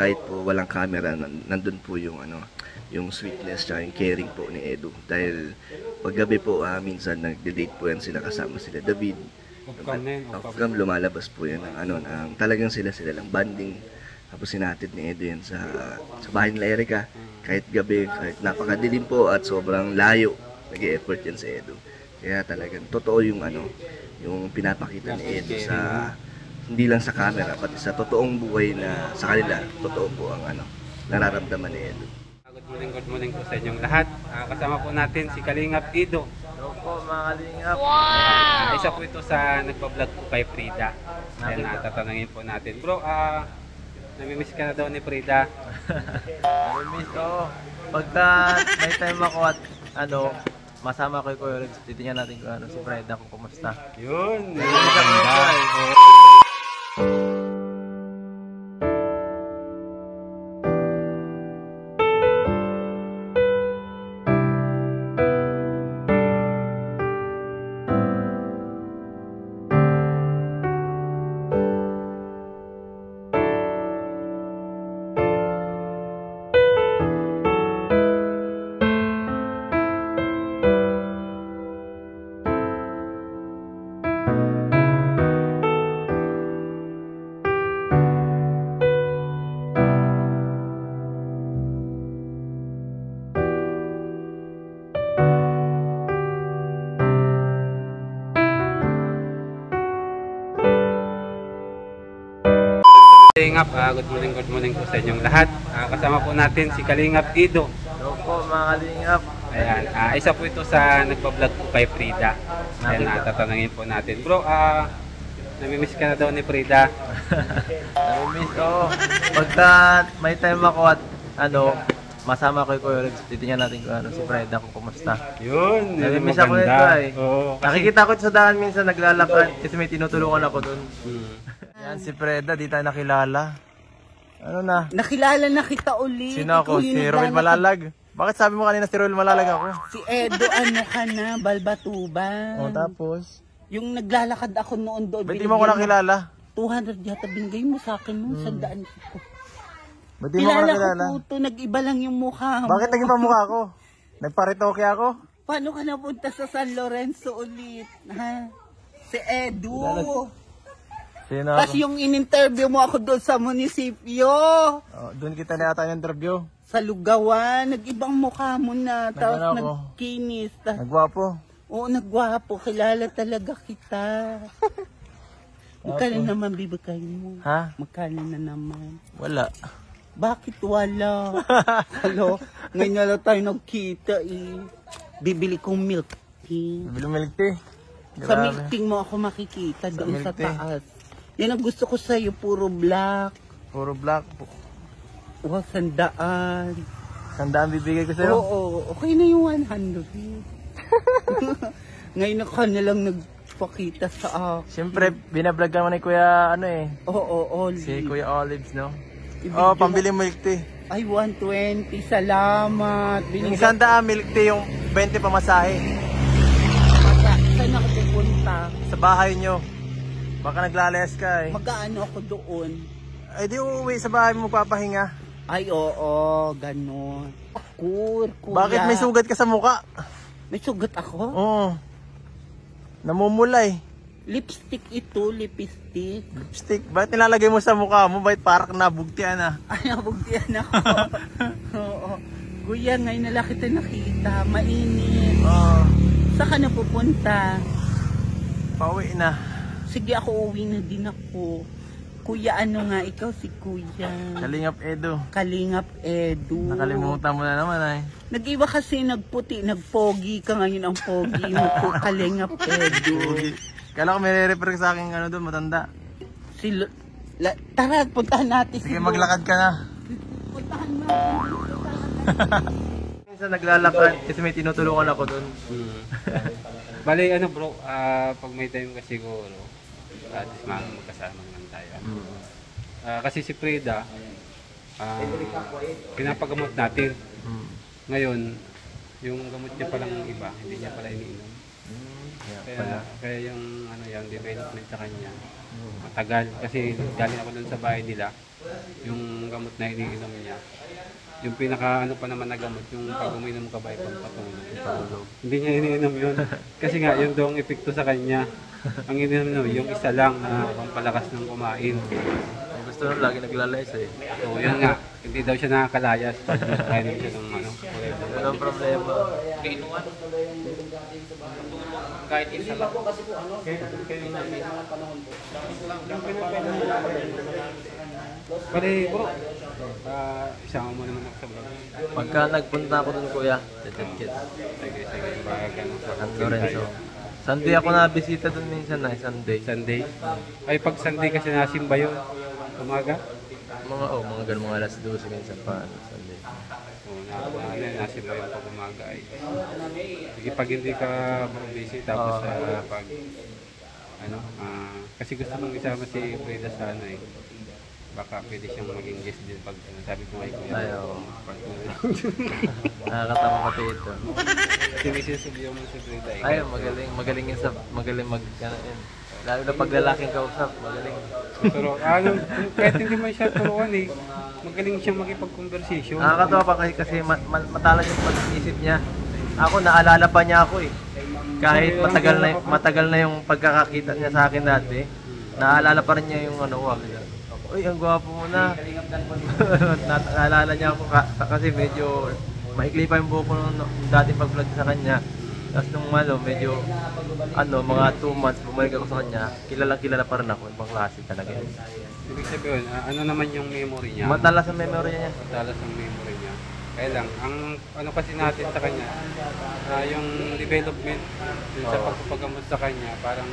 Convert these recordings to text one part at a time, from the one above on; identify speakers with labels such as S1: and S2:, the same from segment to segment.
S1: kahit po walang camera, nandun po yung yung sweetness tsaka yung caring po ni Edu. Dahil paggabi po, minsan nagde-date po yan sila kasama sila David. Off-cam lumalabas po yan ng talagang sila lang banding. Tapos sinatid ni Edu yan sa bahay nila Erica. Kahit gabi, kahit napakadilim po at sobrang layo, nag-e-effort yan si Edu. Kaya talagang totoo yung yung pinapakita ni Edu sa hindi lang sa camera, pati sa totoong buhay na sa kanila, totoo po ang nararamdaman ni Edu.
S2: Good morning po sa inyong lahat. Kasama po natin si Kalingap Edo.
S3: Hello po mga Kalingap.
S2: Wow! Isa po ito sa nagpa-vlog po kay Frida. Kaya tatanungin po natin. Bro, namimiss ka na daw ni Frida?
S3: Namimiss ko. Pagka may time ako at masama ko yung Kuya Rex, titingnan natin kung si Frida kung kumusta.
S2: Yun! Kalingap, good morning po sa inyong lahat. Kasama po natin si Kalingap Edo.
S3: Hello po mga Kalingap.
S2: Ayan, isa po ito sa nagpa-vlog po kay Frida. Kaya tatanungin po natin. Bro, namimiss ka na daw ni Frida?
S3: Namimiss ko. Pagka may time ako at masama ko yung Kuya Rex, titingnan natin kung si Frida kung kumusta.
S2: Yun,
S3: namimiss ako nito eh.
S2: Oo, kasi
S3: nakikita ko sa daan minsan naglalakad kasi may tinutulungan ako dun. Yan si Freda, di tayo nakilala. Ano na?
S4: Nakilala na kita ulit.
S3: Sino ako? Si Roel Malalag. Bakit sabi mo kanina si Roel Malalag ako?
S4: Si Edo, ano ka na? Balbatuban.
S3: O tapos?
S4: Yung naglalakad ako noon doon.
S3: Ba't di mo ko nakilala?
S4: 200 yata binigay mo sa akin noon. Sandaan ko.
S3: Ba't di mo ko nakilala?
S4: Kilala ko nag-iba lang yung mukha mo.
S3: Bakit naging pamukha ko? Nagparitoke ako?
S4: Paano ka napunta sa San Lorenzo ulit? Ha? Si Edo.
S3: Sino
S4: Tapos
S3: ako?
S4: yung in-interview mo ako doon sa munisipyo.
S3: Oh, doon kita na yata yung interview.
S4: Sa Lugawan. Nag-ibang mukha mo na. Tapos nagkinis.
S3: Nagwapo.
S4: Oo, nagwapo. Kilala talaga kita. Magkano naman bibigay mo?
S3: Ha?
S4: Magkano na naman?
S3: Wala.
S4: Bakit wala? Hello? Ngayon na lang tayo nagkita eh. Bibili kong milk tea.
S3: Bibili milk tea.
S4: Sa milk tea mo ako makikita doon sa taas. Yan ang gusto ko sa'yo, puro black.
S3: Puro black.
S4: Wow, 100.
S3: 100 bibigay ko sa'yo?
S4: Oo, okay na yung 100. Ngayon ako na lang nagpakita sa akin.
S3: Siyempre, binablog ka naman ni Kuya,
S4: Oo, Olive.
S3: si Kuya Olives, no?
S4: Ibigay
S3: pambili milk tea.
S4: Ay, 120. Salamat.
S3: Yung 100 milk tea, yung 20 pamasahe.
S4: Saan ako pupunta?
S3: Sa bahay nyo. Baka naglalayas ka eh.
S4: Mag-aano ako doon?
S3: Ay di uuwi sa bahay mo papahinga.
S4: Ay, oo, ganun. Kuya.
S3: Bakit may sugat ka sa muka?
S4: May sugat ako?
S3: Oo. Namumulay.
S4: Lipstick ito, lipstick.
S3: Lipstick? Bakit nilalagay mo sa mukha mo? Bakit parang nabugtian ah?
S4: Ay, nabugtian ako. Oo. Kuya, ngayon na lang kita nakita. Mainit.
S3: Oo.
S4: Saan ka na pupunta?
S3: Pauwi na.
S4: Sige, ako uwi na din ako. Kuya, ano nga, ikaw si Kuya.
S3: Kalingap Edo.
S4: Kalingap Edu.
S3: Nakalimutan mo na naman ay.
S4: Nag-iba kasi nagputi, nagpogi ka ngayon ang pogi mo po, Kalingap Edu.
S3: Kala ko may re-refer sa akin doon, matanda.
S4: Tara, puntahan natin.
S3: Sige, maglakad ka na.
S4: Puntahan mo.
S3: Minsan naglalakad kasi may tinutulungan ako doon.
S2: Bali, bro, pag may time ka siguro, at least magkasama naman tayo. Kasi si Frida, pinapagamot natin. Ngayon, yung gamot niya palang iba, hindi niya pala iniinom. Kaya yung yung development sa kanya, matagal. Kasi galing ako dun sa bahay nila, yung gamot na iniinom niya, yung pinaka ano pa naman na gamot, yung pag uminom ka ba ay pampatulog. Hindi niya iniinom yun. Kasi nga, yun daw ang epekto sa kanya. Ang iniinom yung isa lang na pampalakas ng kumain.
S3: Gusto nung lagi naglalayas eh.
S2: So, yun nga, hindi daw siya nakakalayas. Kainom siya ng ano,
S3: Walang problema.
S2: kahit isa lang. Pare bro, isama mo naman ako sa vlog.
S3: Pagka nagpunta ako dun kuya, chat.
S2: Sige, baka ganun sa
S3: San Lorenzo. Sunday ako na-bisita dun minsan na, Sunday.
S2: Sunday. Ay, pag Sunday kasi nasimba yun. Umaga?
S3: Mga ganun, mga alas 12 minsan pa, Sunday.
S2: Nasimba yun pag umaga ay. Sige, pag hindi ka busy, tapos pag kasi gusto mong isama si Freda sa ano eh. Baka pwede siyang maging guest din pag sabi ko ay kuya.
S3: Ayaw. Nakakatawa pati ito.
S2: Kasi may sinasabihan mo si Freda eh.
S3: Ay, magaling yun magaling yun. Lalo na pag lalaking kausap, magaling.
S2: Pero kahit hindi man siya turuan eh, magaling siyang makipag-conversation.
S3: Nakakatawa pa kasi matalas yung pag-isip niya. Ako, naalala pa niya ako eh. Kahit matagal na yung pagkakakita niya sa akin dati, naalala pa rin niya yung uy, ang gwapo mo na. Naalala niya ako kasi medyo maikli pa yung buhok ko nung dating pag-vlog sa kanya. Tapos nung medyo mga 2 months bumalik ako sa kanya, kilala pa rin ako, ibang klase talaga yun.
S2: Ibig sabihin, ano naman yung memory niya?
S3: Matalas ang memory niya.
S2: Matalas ang memory niya. Kaya lang, ang ano kasi natin sa kanya, yung development dun sa pagpapagamot sa kanya, parang,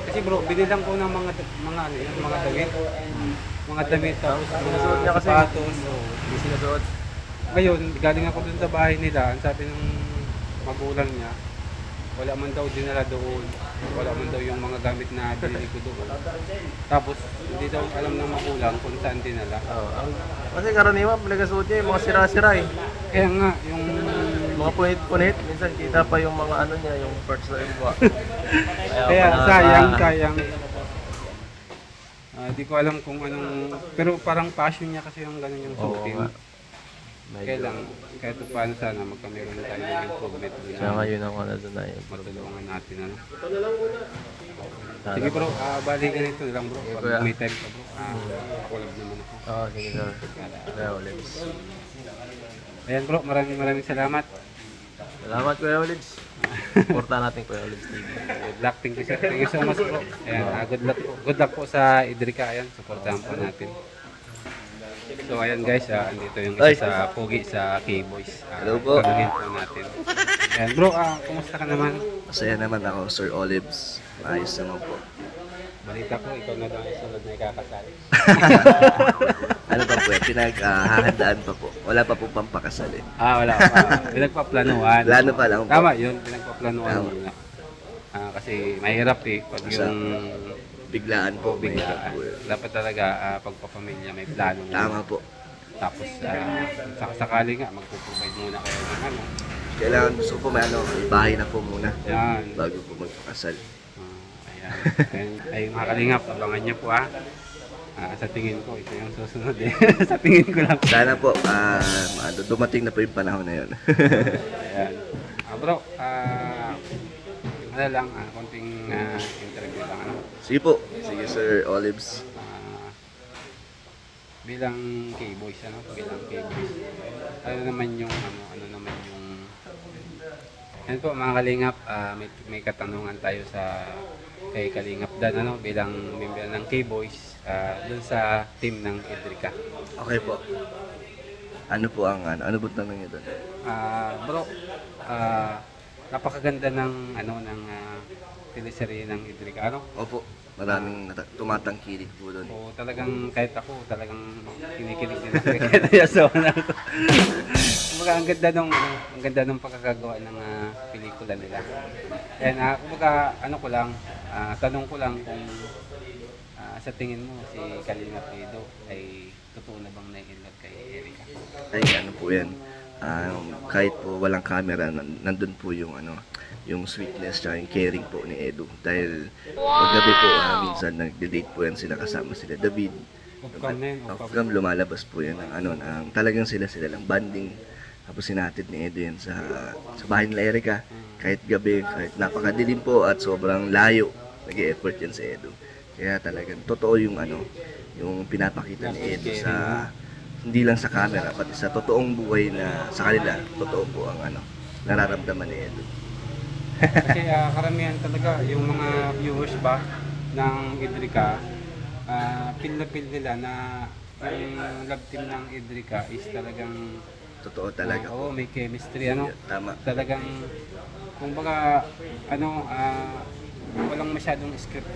S2: kasi bro, binilang ko ng mga damit. Mga damit, tapos mga sapatos.
S3: Hindi sinusuot.
S2: Ngayon, galing ako dun sa bahay nila, ang sabi ng magulang niya, wala man daw dinala doon, wala man daw yung mga gamit na binili ko doon. Tapos, hindi daw alam ng magulang kung saan dinala.
S3: Kasi karaniwan, pinagasuot niya yung mga sira-sira eh.
S2: Kaya nga, yung
S3: mga punit-punit, minsan kita pa yung mga niya, yung parts na yung buwa.
S2: kaya sayang. Di ko alam kung anong, pero parang passion niya kasi yung gano'n yung suotin. Kaya lang, kahit paano sana magkameron tayo ng improvement.
S3: Kaya ngayon ang doon na yun.
S2: Matulungan natin Sige bro, bali ganito lang bro. Pag may time ka bro, pakulab naman ako.
S3: Sige sir. Kuya Olives.
S2: Ayan bro, maraming salamat.
S3: Salamat Kuya Olives. Suportahan natin Kuya Olives TV.
S2: Good luck, thank you sir. Thank you so much bro. Ayan, good luck po sa Idrica. Ayan, suportahan po natin. So ayan guys, andito yung isa sa Pogi sa K-Boys.
S1: Hello po.
S2: Pagiging po natin. Ayan bro, kumusta ka naman?
S1: Masaya naman ako, Sir Olives. Maayos naman po.
S2: Balita ko, ikaw na daw ang sunod na ikakasali.
S1: Ano pa po yan? Pinaghahandaan pa po. Wala pa po pampakasal eh.
S2: Wala pa. Pinagpaplanuhan.
S1: Plano pa lang po.
S2: Tama yun, pinagpaplanuhan muna. Kasi mahirap eh, pag yung
S1: biglaan po.
S2: biglaan. Dapat talaga pagpapamilya may plano.
S1: Tama po.
S2: Tapos sakali nga magpo-provide muna kayo ng ano.
S1: Kailangan gusto po may bahay na po muna.
S2: Yan.
S1: Bago po magpakasal.
S2: Ayan. Ay mga kalingap, abangan niyo po sa tingin ko, ito yung susunod eh. Sa tingin ko lang.
S1: Sana po, dumating na po yung panahon na yun.
S2: Ayan. Bro, konting interview lang.
S1: Sige po. Sige Sir Olives.
S2: Bilang K-Boys, bilang K-Boys. Ano naman yung yan po mga kalingap, may katanungan tayo kay Kalingap Dan, bilang member ng K-Boys, dun sa team ng Idrica.
S1: Okay po. Ano po ang ano po tanong niyo doon?
S2: Bro, napakaganda ng teleserye ng Idrica.
S1: Opo. Maraming tumatangkilik po doon.
S2: Oo, talagang kahit ako, talagang kinikilig din ako kaya sa una ko. Kumbaga, ang ganda nung pagkakagawa ng pelikula nila. And kumbaga, tanong ko lang kung sa tingin mo si Kalingap Edo ay totoo na bang na-inlove kay Erica?
S1: Ay, ano po yan. Kahit po walang camera, nandun po yung yung sweetness at yung caring po ni Edu. Dahil paggabi po, minsan nagde-date po yan sila kasama sila David.
S2: Off-cam na yun.
S1: Off-cam lumalabas po yan ng ano, ng talagang sila lang banding. Tapos sinatid ni Edo yan sa bahay nila Erica. Kahit gabi, kahit napakadilim po at sobrang layo, nag-e-effort yan si Edo. Kaya talagang totoo yung ano, yung pinapakita ni Edo sa hindi lang sa camera, pati sa totoong buhay na sa kanila, totoo po ang ano, nararamdaman ni Edo.
S2: Kasi karamihan talaga yung mga viewers ba ng Idrica, feel na feel nila na yung love team ng Idrica is talagang
S1: Totoo talaga.
S2: Oo, may chemistry ano.
S1: Tama.
S2: Talagang kumbaga ano walang masyadong script.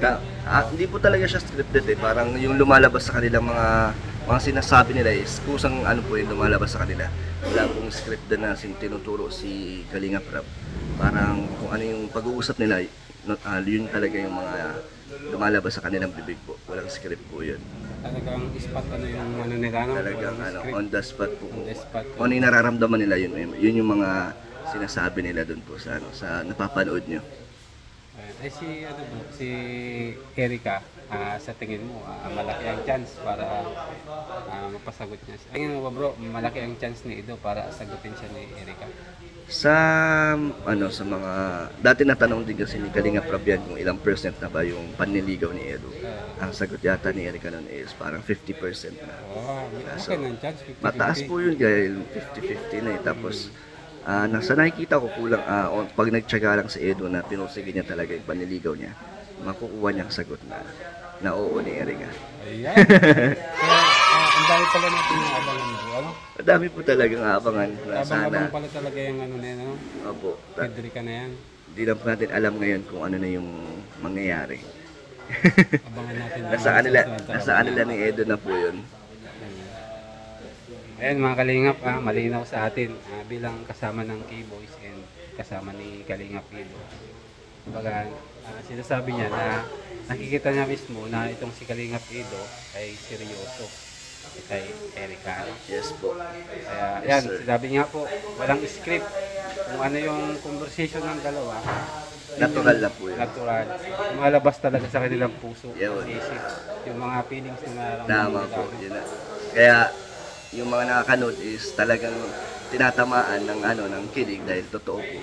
S1: Hindi po talaga siya scripted eh. Parang yung lumalabas sa kanilang mga sinasabi nila is kusang ano po yung lumalabas sa kanila. Wala pong scripted na tinuturo si Kalingap Rab. Parang kung ano yung pag-uusap nila, yun talaga yung mga lumalabas sa kanilang bibig po. Walang script po yun.
S2: Talagang spot ano yung ano nila no?
S1: Talagang ano, on the spot po.
S2: On the spot.
S1: Kung ano yung nararamdaman nila, yun yung mga sinasabi nila doon po sa, sa napapanood nyo.
S2: Si ano bro, si Erica, sa tingin mo malaki ang chance para mapasagot niya. Tingin mo ba bro, malaki ang chance ni Edo para sagutin siya ni Erica?
S1: Sa ano, sa mga dati natanong din kasi ni Kalingap Rab yan kung ilang percent na ba yung panliligaw ni Edo. Ang sagot yata ni Erica noon is parang 50% na.
S2: Okay ng chance, 50-50.
S1: Mataas po yun dahil 50-50 na eh. Tapos nasa nakikita ko kulang pag nagtiyaga lang si Edo na pinursige niya talaga yung panliligaw niya, makukuha niya ang sagot na oo ni Erica.
S2: Ayan. Ang dami pala natin yung abangan mo, ano?
S1: Ang dami po talagang abangan na
S2: Abang-abang pala talaga yung ano na yan, ano?
S1: Opo.
S2: Edrica na yan.
S1: Hindi lang po natin alam ngayon kung ano na yung mangyayari.
S2: Abangan natin.
S1: Nasa kanila ni Edo na po yun.
S2: Ayan mga Kalingap, malinaw sa atin bilang kasama ng K-Boys and kasama ni Kalingap Edo. Kumbaga, sinasabi niya na nakikita niya mismo na itong si Kalingap Edo ay seryoso kay Erica.
S1: Yes po.
S2: Kaya yan, sinabi niya po, walang script kung ano yung conversation ng dalawa.
S1: Natural na po yun.
S2: Natural. Malabas talaga sa kanilang puso.
S1: Yun.
S2: Isip. Yung mga feelings na
S1: Tama po. Yun na. Kaya yung mga nakakanood is talagang tinatamaan ng ano ng kilig dahil totoo po.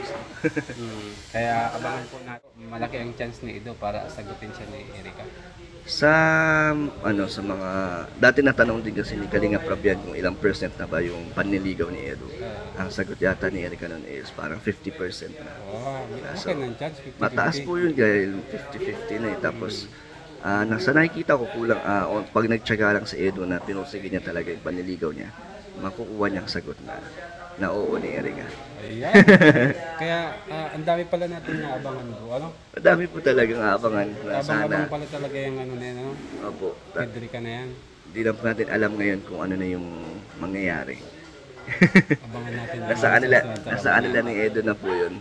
S2: Kaya abangan po natin. Malaki ang chance ni Edo para sagutin siya ni Erica.
S1: Sa ano, sa mga dati natanong din kasi ni Kalingap Rab yan kung ilang percent na ba yung panliligaw ni Edo. Ang sagot yata ni Erica noon is parang 50% na.
S2: Okay ng chance, 50-50.
S1: Mataas po yun dahil 50-50 na eh. Tapos nasa nakikita ko kulang pag nagtiyaga lang si Edo na pinursige niya talaga yung panliligaw niya, makukuha niya ang sagot na oo ni Erica.
S2: Ayan. Kaya ang dami pala natin na abangan mo, ano?
S1: Ang dami po talagang abangan na
S2: Abang-abang pala talaga yung ano na yan, ano?
S1: Opo.
S2: Edrica na yan.
S1: Hindi lang po natin alam ngayon kung ano na yung mangyayari.
S2: Abangan natin.
S1: Nasa kanila ni Edo na po yun.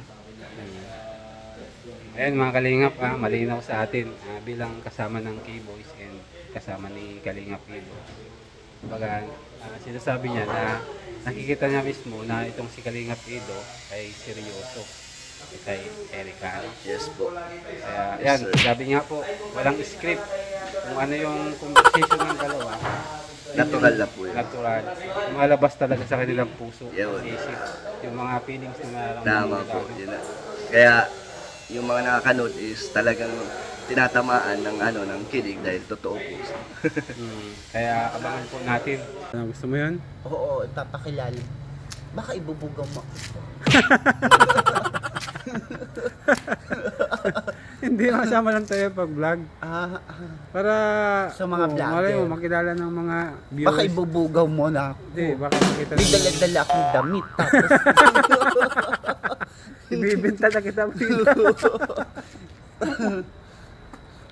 S2: Ayan mga Kalingap, malinaw sa atin bilang kasama ng K-Boys and kasama ni Kalingap Edo. Kumbaga, sinasabi niya na nakikita niya mismo na itong si Kalingap Edo ay seryoso kay Erica.
S1: Yes po.
S2: Kaya yan, sabi niya po, walang script kung ano yung conversation ng dalawa.
S1: Natural na po yun.
S2: Natural. Malabas talaga sa kanilang puso.
S1: Yun.
S2: Isip. Yung mga feelings na
S1: Tama po. Yun na. Kaya yung mga nakakanood is talagang tinatamaan ng ano ng kilig dahil totoo po.
S2: Kaya abangan po natin. Gusto mo yun?
S4: Oo, ipapakilala. Baka ibubugaw mo.
S2: Hindi, kasama lang tayo pag vlog. Para
S4: Sa mga vlogger.
S2: malay mo, makilala ng mga viewers.
S4: Baka ibubugaw mo na ako.
S2: Hindi, baka makita
S4: May dala-dala akong damit. Tapos,
S2: ibibinta na kita.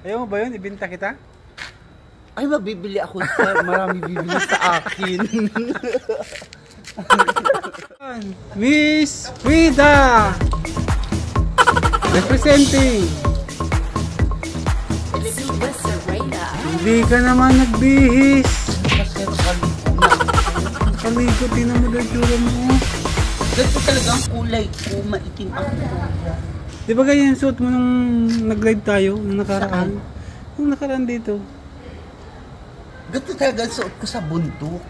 S2: Ayaw mo ba yun? Ibinta kita?
S4: ay, mabibili ako sir. Marami bibili sa akin.
S2: Miss Frida! Representing! Hindi ka naman nagbihis! Nakaligo, tinan mo daw tsura mo.
S4: Ganito talaga ang kulay ko. Maitim ako.
S2: Di ba ganyan yung suot mo nung nag-live tayo? Nung nakaraan?
S4: Saan?
S2: Nung nakaraan dito.
S4: Ganito talaga ang suot ko sa bundok.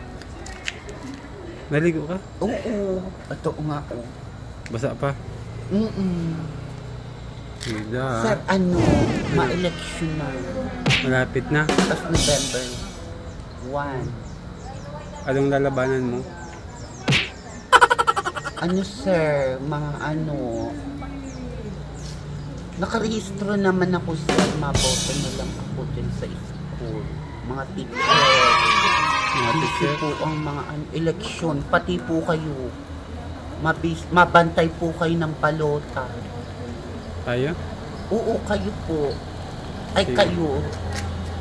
S2: Naligo ka?
S4: Oo. Ito nga, oh.
S2: Basa pa? Hila.
S4: Sir, ma-election na.
S2: Malapit na.
S4: Tapos November 1.
S2: Anong lalabanan mo?
S4: Sir, mga nakarehistro naman ako, sir. Maboto na lang ako dyan sa school. Mga teacher. Busy po ang mga eleksyon. Pati po kayo. Mabantay po kayo ng balota.
S2: Tayo?
S4: Oo, kayo po. Ay,
S2: Sige.
S4: kayo.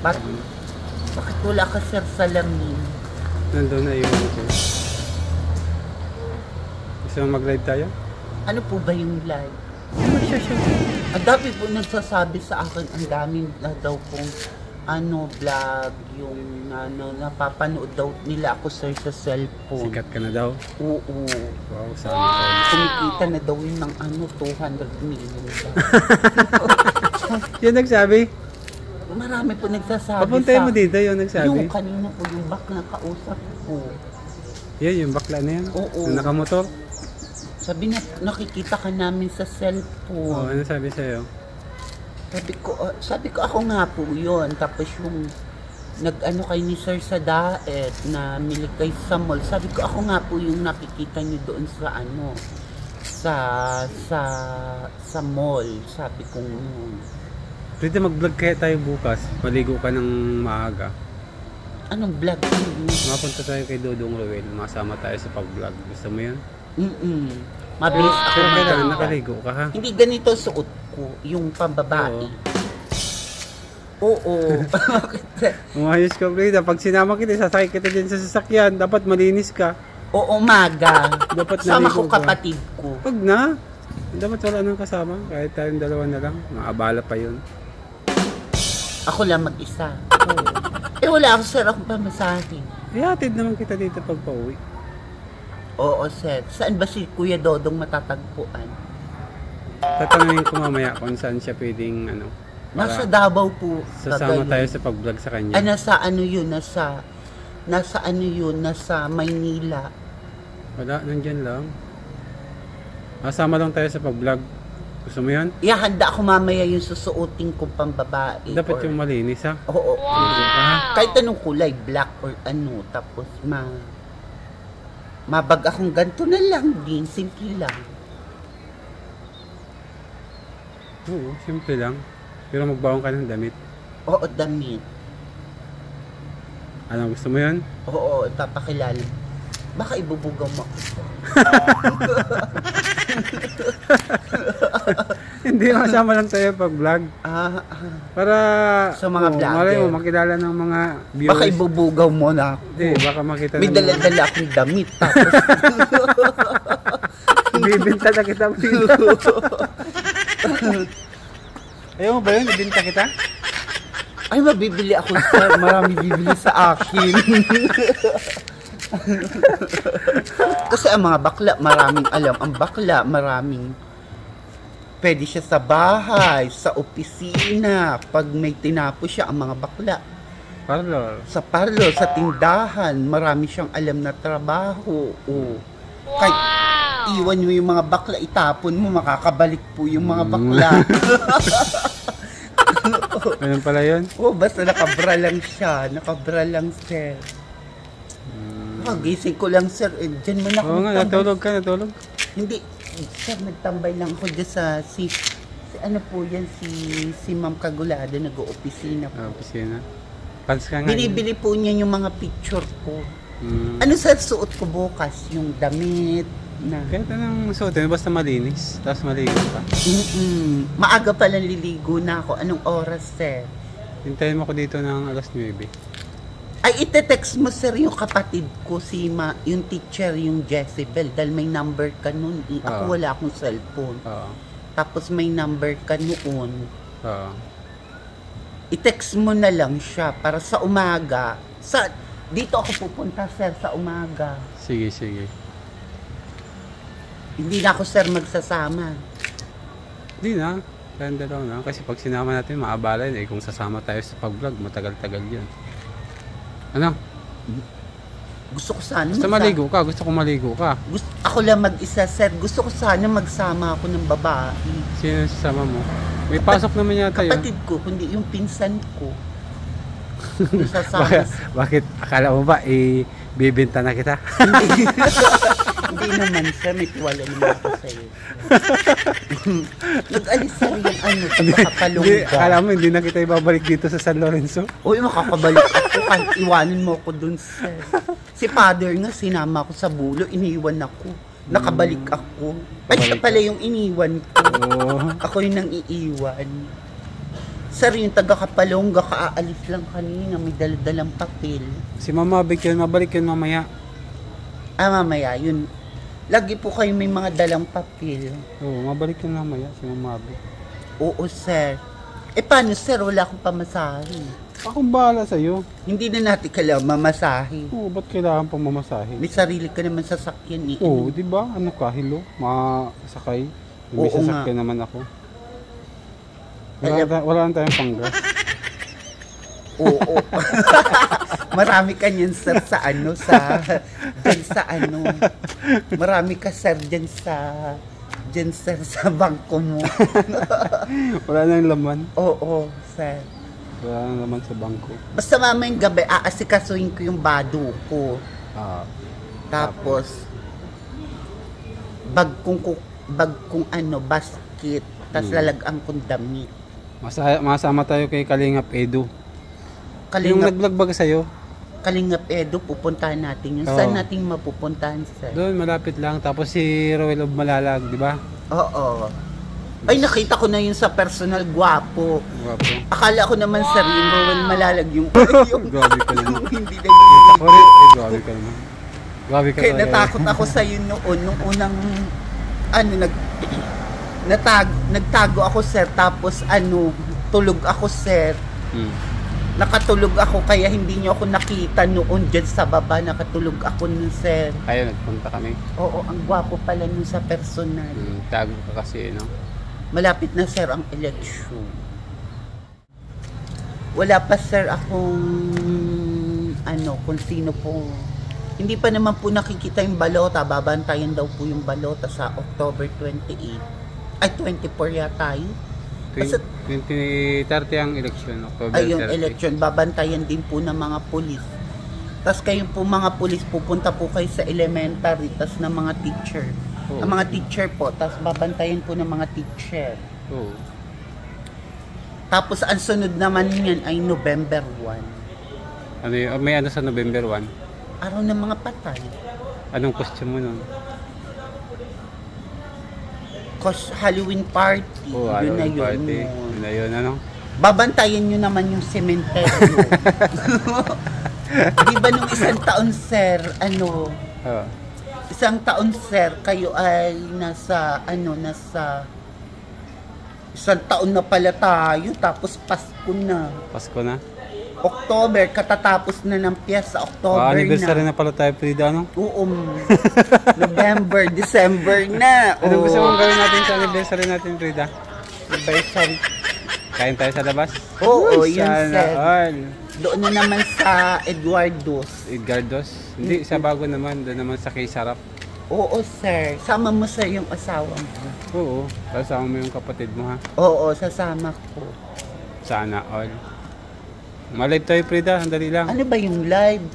S4: Bakit wala ka, sir, salamin?
S2: Nandun na yun ko. Gusto mo mag-live tayo?
S4: Ano po ba yung live?
S2: Siya.
S4: Ang dami po nagsasabi sa akin, ang daming na daw pong vlog, yung napapanood daw nila ako, sir, sa cellphone.
S2: Sikat ka na daw?
S4: Oo.
S2: Wow, sana tayo.
S4: Kumikita na daw yun ng 200 million.
S2: Yun nagsabi?
S4: Marami po nagsasabi
S2: Papuntay mo dito, yun nagsabi?
S4: Yung kanina po, yung bakla kausap ko.
S2: Yan, yung bakla na yan?
S4: Oo.
S2: Yung nakamotor?
S4: Sabi na, nakikita ka namin sa
S2: Oo,
S4: cellphone.
S2: ano sabi sa'yo?
S4: Sabi ko ako nga po yun. Tapos yung kay ni Sir sa Daet na milig kay sa mall. Sabi ko ako nga po yung nakikita niyo doon sa mall. Sabi ko
S2: Pwede mag-vlog kaya tayo bukas. Maligo ka ng maaga.
S4: anong vlog yun?
S2: Mapunta tayo kay Dodong Roel. Masama tayo sa pag-vlog. Gusto mo yun?
S4: Mabilis ako
S2: Pero kailangan
S4: maganda.
S2: nakaligo ka ha?
S4: Hindi ganito suot ko, yung pambabae. Oo.
S2: Umayos ka, Brida. Pag sinama kita, sasakay kita din sa sasakyan. Dapat malinis ka.
S4: Oo, umaga.
S2: Dapat
S4: Sama
S2: naligo
S4: ko
S2: ka.
S4: kapatid ko.
S2: Pag na. Dapat wala nang kasama. Kahit tayong dalawa na lang. Maabala pa yun.
S4: Ako lang mag-isa. Wala ako, sir, akong pamasahe.
S2: Ihatid naman kita dito pag pauwi.
S4: Oo, sir. Saan ba si Kuya Dodong matatagpuan?
S2: Tatanungin ko mamaya kung saan siya pwedeng
S4: Nasa Davao po.
S2: sasama
S4: gagawin.
S2: tayo sa pag-vlog sa kanya.
S4: Nasa nasa Maynila.
S2: Wala, nandyan lang. Masama lang tayo sa pag-vlog. Gusto mo yan?
S4: Ihanda ako mamaya yung susuotin kong pambabae.
S2: Dapat yung malinis ha.
S4: Oo.
S2: Ah,
S4: Kahit anong kulay, black or tapos mabag akong ganito na lang din, simple lang.
S2: oo, simple lang. Pero magbaon ka ng damit.
S4: Oo, damit.
S2: Ano, gusto mo yan?
S4: Oo, ipapakilala. Baka ibubugaw mo ako.
S2: Hindi, masama lang tayo pag-vlog. Para
S4: Sa mga vlogger.
S2: malay mo, makilala ng mga viewers.
S4: Baka ibubugaw mo na ako.
S2: Hindi, baka makita
S4: May
S2: ng mga...
S4: dala-dala akong damit. Tapos,
S2: Bibinta na kita. Ayaw mo ba yun? Bibinta kita?
S4: ay, mabibili ako, sir. Marami bibili sa akin. Kasi ang mga bakla, maraming alam. Ang bakla, maraming pwede siya sa bahay, sa opisina. Pag may tinapo siya, ang mga bakla.
S2: Parlor.
S4: Sa parlor, sa tindahan, marami siyang alam na trabaho. Kahit iwan mo yung mga bakla, itapon mo, makakabalik po yung mga bakla.
S2: Ganun pala yun?
S4: Basta nakabra lang siya. Nakabra lang, sir. Gising ko lang, sir. Diyan mo na
S2: Oo nga, natulog ka, natulog.
S4: Hindi, sir, nagtambay lang ako dyan sa si Ma'am Kagulado, nag-oopisina po.
S2: Opisina. Pals ka nga.
S4: Binibili po niya yung mga picture ko. Ano, sir, suot ko bukas? Yung damit na...
S2: Kahit anong suotin, basta malinis. Tapos maligo pa.
S4: Maaga pala liligo na ako. Anong oras, sir?
S2: Hintayin mo ko dito ng alas 9.
S4: Ay, ite-text mo, sir, yung kapatid ko, yung teacher, yung Jezebel, dahil may number ka nun. Ako wala akong cellphone. Tapos may number ka noon. I-text mo na lang siya para sa umaga. Dito ako pupunta, sir, sa umaga.
S2: Sige, sige.
S4: Hindi na ako, sir, magsasama.
S2: Hindi na. Ganda daw na. Kasi pag sinama natin, maabala yun. Kung sasama tayo sa pag-vlog, matagal-tagal yun. Ano?
S4: Gusto ko sana
S2: Gusto maligo ka? Gusto ko maligo ka?
S4: Ako lang mag-isa, sir. Gusto ko sana magsama ako ng babae.
S2: Sino sasama mo? May pasok naman yata yun.
S4: Kapatid ko, kundi yung pinsan ko. Yung sasama.
S2: Bakit? Akala mo ba, bibenta na kita?
S4: Hindi naman, sir. May tiwala naman ako sa'yo. Nag-alis, sir, yung ano, pagkakapalungga.
S2: Akala mo, hindi na kita ibabalik dito sa San Lorenzo?
S4: Uy, makakabalik ako. Kahit iwanan mo ako dun, sir. Si father nga, sinama ako sa bulo, iniwan ako. Nakabalik ako. Ay, siya pala yung iniwan ko.
S2: Oo.
S4: Ako yung nang iiwan. Sir, yung taga-Kapalongga, kaaalis lang kanina, may daladalang papel.
S2: Si Mama Vic yun, mabalik yun mamaya.
S4: Mamaya, yun. Lagi po kayo may mga dalang papel.
S2: Oo, mabalik yun mamaya, si Mama Vic.
S4: Oo, sir. Paano, sir? Wala akong pamasahe.
S2: Akong bahala sa'yo.
S4: Hindi na natin kailangan mamasahe.
S2: Oo, ba't kailangan pang mamasahe?
S4: May sarili ka naman sasakyan eh.
S2: Oo, di ba? Ano ka, hilo? Masakay? May
S4: Oo
S2: sasakyan naman ako.
S4: Alam-
S2: Wala lang tayong panggas.
S4: Oo. Marami ka niyan, sir, sa ano, dyan sa ano. Marami ka, sir, dyan, sir, sa bangko mo.
S2: Wala nang laman.
S4: Oo, sir.
S2: Wala nang laman sa bangko.
S4: Basta mamayang gabi, aasikasuhin ko yung bado ko. Tapos, bag kong ano, basket. Tapos lalagang kong damit.
S2: Masama tayo kay Kalingap Edu. Yung
S4: Kalingap,
S2: naglagbag sa'yo,
S4: Kalingap Edo, pupuntahan natin yun.
S2: Oo.
S4: Saan natin mapupuntahan, sir?
S2: doon malapit lang. Tapos si Roel of Malalag, di ba?
S4: Oo. Ay, nakita ko na yun sa personal, gwapo.
S2: Guwapo.
S4: Akala ko naman, sir, yung Rowan Malalag, yung
S2: Grabe ka naman.
S4: yung hindi nagiging.
S2: Sorry, grabe ka naman. Grabe ka
S4: Kaya
S2: talaga.
S4: natakot ako sa yun noon, nung unang, ano, nagtago ako, sir, tapos, ano, tulog ako, sir. Nakatulog ako, kaya hindi niyo ako nakita noon dyan sa baba, nakatulog ako nun, sir.
S2: Ayun, nagpunta kami.
S4: Oo, ang gwapo pala nun sa personal.
S2: Tago ka kasi, no?
S4: Malapit na, sir, ang election. Wala pa, sir, akong ano, kung sino po. Hindi pa naman po nakikita yung balota. Babantayan daw po yung balota sa October 28. Ay, 24 yata yun. Basta,
S2: 2030 ang eleksyon, October
S4: ay, yung
S2: 30.
S4: election, babantayan din po ng mga pulis. Tapos kayo po mga pulis, pupunta po kayo sa elementary, tapos ng mga teacher.
S2: Oo.
S4: Ang mga teacher po, tapos babantayan po ng mga teacher.
S2: Oo.
S4: Tapos ang sunod naman yan ay November 1.
S2: Ano yun? May ano sa November 1?
S4: Araw ng mga patay.
S2: Anong costume mo nun?
S4: Halloween party.
S2: Oo,
S4: Yun na
S2: Halloween
S4: yun.
S2: party. Yun na yun, ano?
S4: Babantayan nyo naman yung sementeryo. Di ba nung isang taon, sir, ano,
S2: Oo.
S4: isang taon, sir, kayo ay nasa isang taon na pala tayo, tapos Pasko na.
S2: Pasko na?
S4: October, katatapos na ng piyesa, October
S2: Anniversary
S4: na.
S2: na pala tayo, Frida, no?
S4: Oo, November, December na.
S2: Ano gusto mong
S4: Oo.
S2: gawin natin sa anniversary natin, Frida?
S4: Anniversary.
S2: Kain tayo sa labas?
S4: Oo,
S2: Uy,
S4: yun,
S2: sana
S4: sir.
S2: all.
S4: Doon na naman sa Eduardo's.
S2: Edgardo's? Hindi, sa bago naman. Doon naman sa Kay Sarap.
S4: Oo, sir. Sama mo, sir, yung asawa mo.
S2: Oo. Kasama mo yung kapatid mo, ha?
S4: Oo, sasama ko.
S2: Sana all. Malive tayo, Frida. Sandali lang.
S4: Ano ba yung live?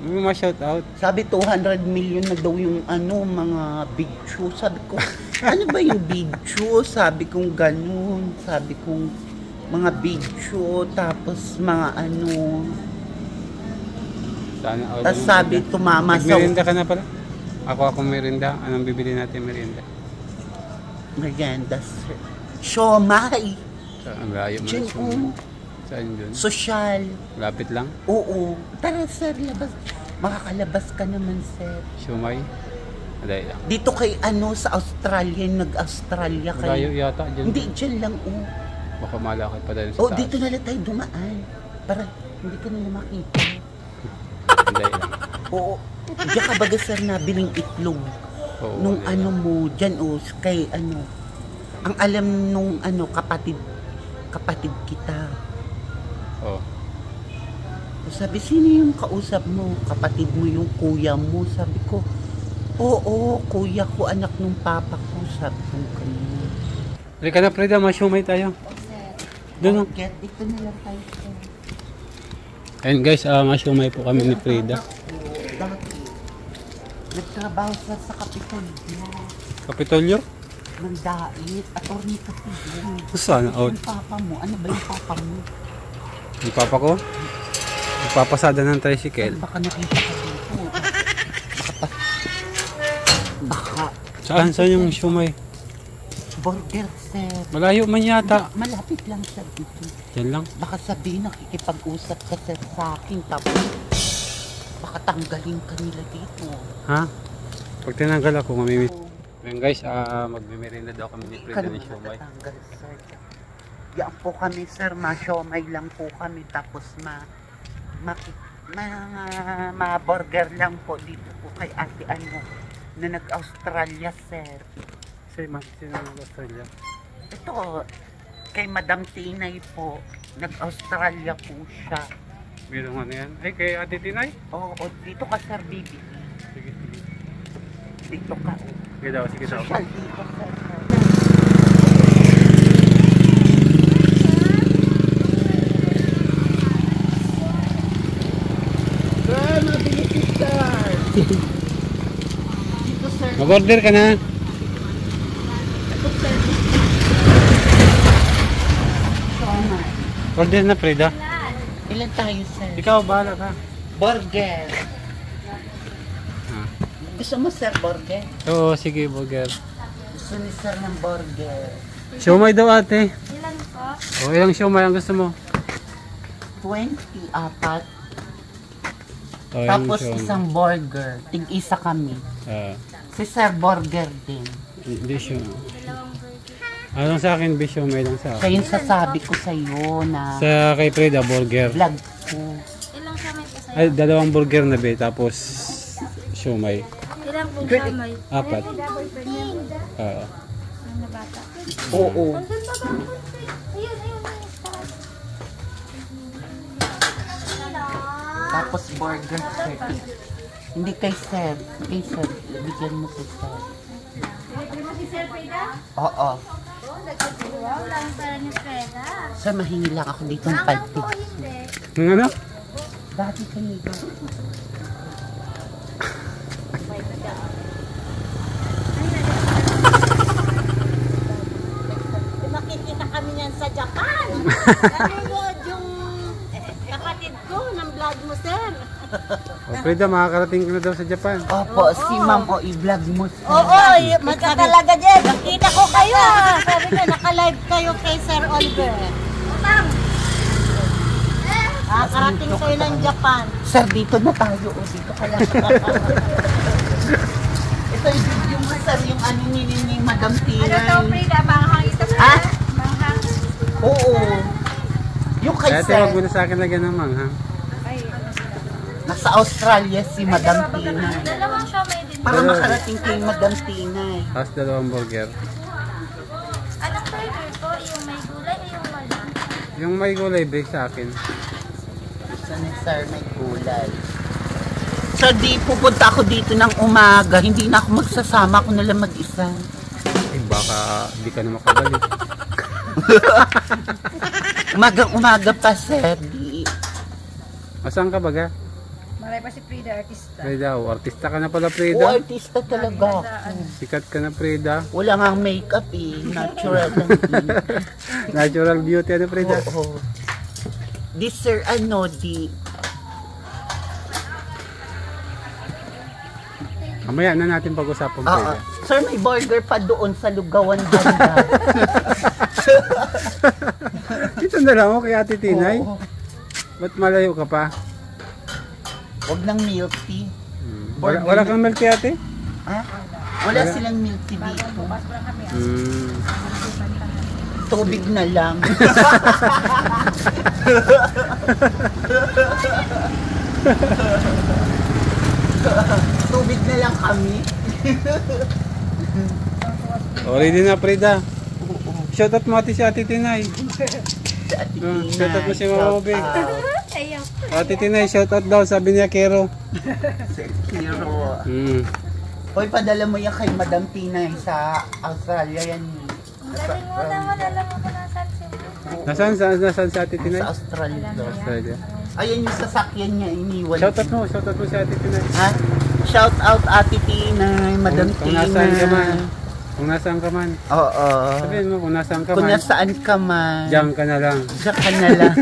S2: May ma-shout out.
S4: Sabi 200 million na daw yung ano, mga video. Sabi ko, ano ba yung video? Sabi kong ganun. Sabi kong mga video, tapos mga ano.
S2: Sana all.
S4: Tapos sabi, tumama sa
S2: Merienda ka na pala? Ako merienda. Anong bibili natin merienda?
S4: merienda, sir. Siomay.
S2: Ang layo mo na
S4: Diyan,
S2: siya.
S4: oo.
S2: Saan yun?
S4: Sosyal.
S2: Lapit lang?
S4: Oo. Tara, sir, labas. Makakalabas ka naman, sir.
S2: Siumay? Madali lang.
S4: Dito kay ano, sa Australia, nag-Australia
S2: Malayo
S4: kayo.
S2: yata dyan.
S4: Hindi, dyan lang, oh.
S2: Baka malakad pa dahil sa
S4: Oh,
S2: taas.
S4: dito na lang tayo dumaan. Para hindi ka na makita.
S2: Madali lang.
S4: Oo. Diyan ka baga, sir, nabiling itlog.
S2: Oo,
S4: Nung
S2: madali
S4: ano
S2: lang.
S4: mo, dyan, oh, kay ano. Ang alam nung ano, kapatid kita.
S2: Oo.
S4: Sabi, sino yung kausap mo? Kapatid mo yung kuya mo? Sabi ko, oo, kuya ko, anak ng papa ko. Sabi ko ganun.
S2: Halika na, Frida, masyumay tayo. Doon, oh.
S4: Get, dito na lang tayo.
S2: Ayun guys, masyumay po kami ni Frida.
S4: Dati, nagtrabaho siya sa Kapitolyo.
S2: Kapitolyo?
S4: Mandait, attorney kasi yun.
S2: Saan? Oh,
S4: Yung papa mo, ano ba yung papa mo?
S2: yung papa ko? Nagpapasada ng tricycle.
S4: Baka nakita ka dito. Baka
S2: Saan? Saan yung shumay?
S4: burger, sir.
S2: Malayo man yata.
S4: Malapit lang siya dito.
S2: Yan lang.
S4: Baka sabihin nakikipag-usap ka sir sa akin, tapos baka tanggalin ka nila dito.
S2: Ha? Pag tinanggal ako, mamimit. Ayun guys, magmimerinda daw kami ni Frida ni shumay.
S4: Matatanggal, sir. Yan po kami, sir. Ma-siomay lang po kami. Tapos ma-burger lang po dito po kay ate ano na nag-Australia, sir.
S2: Sino ng Australia?
S4: Ito, kay Madam Tinay po. Nag-Australia po siya.
S2: Meron ano yan? Ay, kay Ate Tinay?
S4: Oo, dito ka, sir, bibi.
S2: Sige, sige.
S4: Dito ka.
S2: Sige daw, sige daw.
S4: Social dito, sir. Sir, mabilis, sir. Dito, sir.
S2: Mag-order ka na. Order na, Frida.
S4: Ilan tayo, sir?
S2: Ikaw, bahala ka.
S4: Burger.
S2: Ah.
S4: Gusto mo, sir, burger?
S2: Oo, sige, burger.
S4: Gusto ni sir ng burger.
S2: Shumay daw, ate. Ilan po? O, ilang shumay ang gusto mo?
S4: 20, apat.
S2: O, ilang
S4: Tapos
S2: shumay.
S4: isang burger. Tig-isa kami. Si sir, burger din.
S2: Hindi shumay. Anong sa akin, be shumay lang sa
S4: Kaya
S2: akin.
S4: yung sasabi ko sa'yo na
S2: Sa kay Frida, burger.
S4: vlog ko.
S5: Ilang samay po sa'yo?
S2: Ay, dalawang burger na, be. Tapos, shumay.
S5: Ilang po samay?
S2: Apat. Oo.
S5: Ano bata?
S4: Oo.
S5: Nandun ba ba? Ayun, ayun.
S4: Tapos burger, sir. Hindi kay sir. Kay sir. Bigyan mo kay sir.
S5: Hindi mo si Sir Frida?
S4: Oo.
S5: Wow, lang pala ni Freda.
S4: Sir, mahingi lang ako dito ng
S5: Hanggang po
S4: palpit.
S5: hindi.
S2: Yung ano?
S4: Dati kanina.
S6: Makikita kami niyan sa Japan. Nanonood yung kapatid ko ng vlog mo, sir.
S2: O, Frida, makakarating ka na daw sa Japan.
S4: Opo, si ma'am o i-vlog mo sir.
S6: Oo, magka talaga din. Nakita ko kayo. Sabi ko, naka-live kayo kay Sir Oliver. Karating kayo ng Japan.
S4: Sir, dito na tayo. O, dito ka lang. Ito yung video mo, sir. Yung ano ni Madam Tina.
S5: Ano daw, Frida? Manghang ito sa
S4: Ah?
S5: Manghang.
S4: Oo. Yung kay
S2: Kaya huwag mo
S4: sir.
S2: na sa akin lagyan ng manghang.
S4: Nasa Australia si Madam Tina.
S5: Dalawang siomay din.
S4: Para makarating kay Madam Tina.
S2: Tapos dalawang burger.
S5: Anong burger po? Yung may gulay o yung wala?
S2: Yung may gulay, break sa akin.
S4: Gusto ni sir may gulay. Sir, di pupunta ako dito ng umaga. Hindi na ako magsasama. Ako na lang mag-isa.
S2: Eh, baka di ka na makabalik.
S4: Umaga pa, sir. Di.
S2: Asan ka baga?
S5: Maray pa si Frida, artista.
S2: Frida, artista ka na pala,
S4: Oo,
S2: Frida.
S4: artista talaga.
S2: Sikat ka na, Frida.
S4: Wala nga makeup eh. Natural lang eh.
S2: Natural beauty, ano, Frida?
S4: Oo. Di sir, ano, di.
S2: Mamaya na natin pag-usapan,
S4: Oo.
S2: Frida.
S4: Sir, may burger pa doon sa Lugawan banda.
S2: Ito na lang ako kay Ate Tinay.
S4: Oo.
S2: Ba't malayo ka pa?
S4: Huwag ng milk tea.
S2: Wala kang milk tea, ate?
S4: Ha? Wala silang milk tea dito. Tubig na lang. Tubig na lang kami.
S2: O, ready na, Frida. Shoutout mo ate si Ate Tinay.
S4: si Ate Tinay.
S2: Shoutout mo si Mama Big.
S4: Shoutout.
S5: Ayaw.
S2: Ate Tinay, shoutout daw, sabi niya Kero.
S4: Hero. Hoy, padala mo yan kay Madam Tinay sa Australia yan.
S5: Galing mo naman, alam mo kung nasaan siya.
S2: Nasaan si Ate Tinay?
S4: Sa Australia.
S2: Australia.
S4: Ayan yung sasakyan niya, iniwan.
S2: Shoutout mo si Ate Tinay.
S4: Ha? Shout out Ate Tinay, Madam
S2: Kung
S4: Tinay.
S2: nasaan ka man. Kung nasaan ka man.
S4: Oo.
S2: Sabihin mo kung nasaan ka
S4: Kung
S2: man.
S4: nasaan ka man.
S2: Diyan ka na lang.
S4: Diyan ka na lang.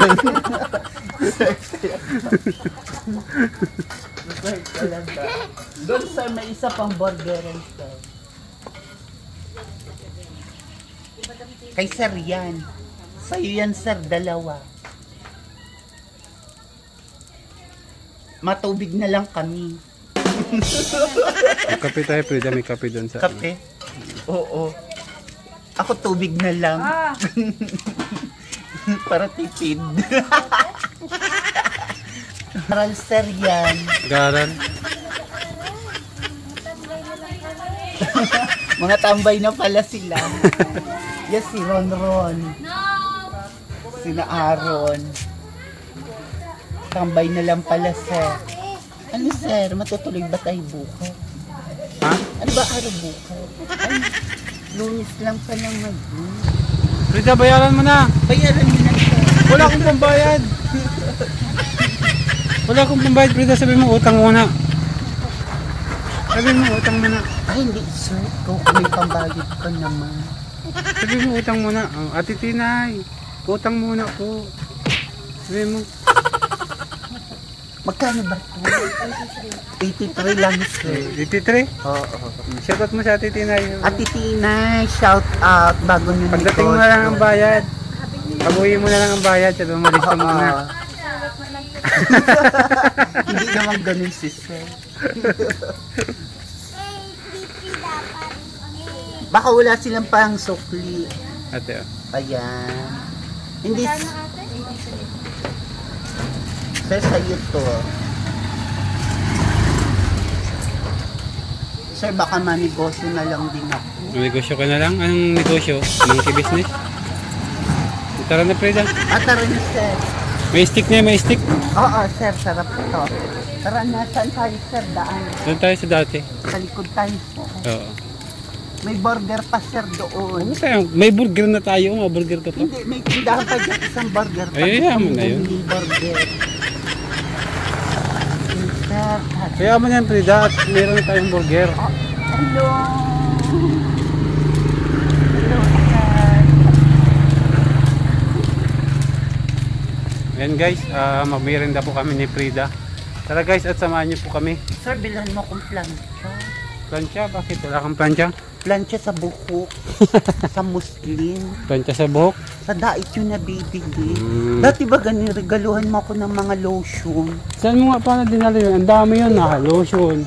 S4: Doon sir, may isa pang burgeran sir. Kay sir yan. Sa'yo yan sir, dalawa. Matubig na lang kami.
S2: Kape tayo, Frida. May kape doon sa...
S4: Kape? Oo. Ako tubig na lang. Para tipid. Aral sir yan.
S2: Garan.
S4: Mga tambay na pala sila. Yes, si Ron. Sina Aaron. Tambay na lang pala sir. Ano sir, matutuloy ba tayo bukas?
S2: Ha?
S4: Ano ba araw bukas? Ay, Lunes lang pala
S2: Frida, bayaran mo na.
S4: Bayaran mo na sir.
S2: Wala akong pambayad. Wala akong pambayad, Frida. Sabi mo, utang muna. Sabi mo, utang muna.
S4: Ay, hindi sir. Kung may pambayad ka naman.
S2: Sabi mo, utang muna. Oh, Ate Tinay, utang muna po. Sabi mo.
S4: Magkano ba ito? 83 lang sir.
S2: 83?
S4: Oo.
S2: Shoutout mo sa Ate Tinay.
S4: Ate Tinay, shout out bago nyo
S2: Pagdating mo na lang ang bayad. Pag-uwi mo na lang ang bayad. Sabi mo, lista muna.
S4: Hindi naman ganun si sir. Baka wala silang pang sukli.
S2: Ate, oh.
S4: Ayan. Hindi. Sir, sa'yo to. Sir, baka manegosyo na lang din ako.
S2: Negosyo ka na lang? Anong negosyo? Monkey business? Tara na, Frida.
S4: Tara na, sir.
S2: May stick na, may stick.
S4: Oo, sir, sarap ito. Tara na, saan tayo, sir, daan?
S2: Doon tayo sa dati.
S4: Sa likod tayo, sir.
S2: Oo.
S4: May burger pa, sir, doon.
S2: May burger na tayo. May burger ka pa.
S4: Hindi, may tindahan pa dyan isang burger.
S2: Ay, yaman na yun.
S4: May burger. Sir,
S2: Kaya mo yan, Frida. At meron na tayong burger.
S4: hello. Hello, sir.
S2: Ayan guys, magmirinda po kami ni Frida. Tara guys, at samahan niyo po kami.
S4: Sir, bilhan mo akong plancha.
S2: Plancha? Bakit? Wala kang plancha?
S4: Plancha sa buhok. Sa muslin.
S2: Plancha sa buhok?
S4: Sa dait yun na bibili. Dati ba ganun, regaluhan mo ako ng mga lotion.
S2: Saan mo nga paano dinala yun? Ang dami yun na, lotion.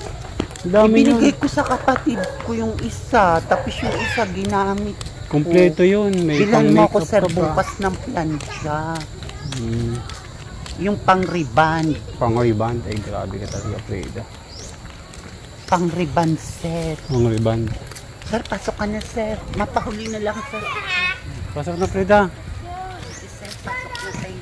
S2: Ang dami yun.
S4: Ibinigay ko sa kapatid ko yung isa, tapos yung isa ginamit.
S2: Kompleto yun. May
S4: Bilhan mo ako
S2: pang-makeup
S4: sir
S2: ka pa.
S4: bukas ng plancha. Yung pang-riban.
S2: Pang-riband. Ay, grabe ka talaga, Frida.
S4: Pang-riban sir.
S2: Pang-riband.
S4: Sir, pasok ka na sir. Mapahuli na lang sir.
S2: Pasok na, Frida.
S4: Sir, pasok na tayo.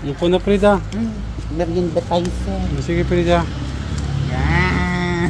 S2: Yung po na, Frida.
S4: Merienda tayo sir.
S2: Sige, Frida.
S4: Yan.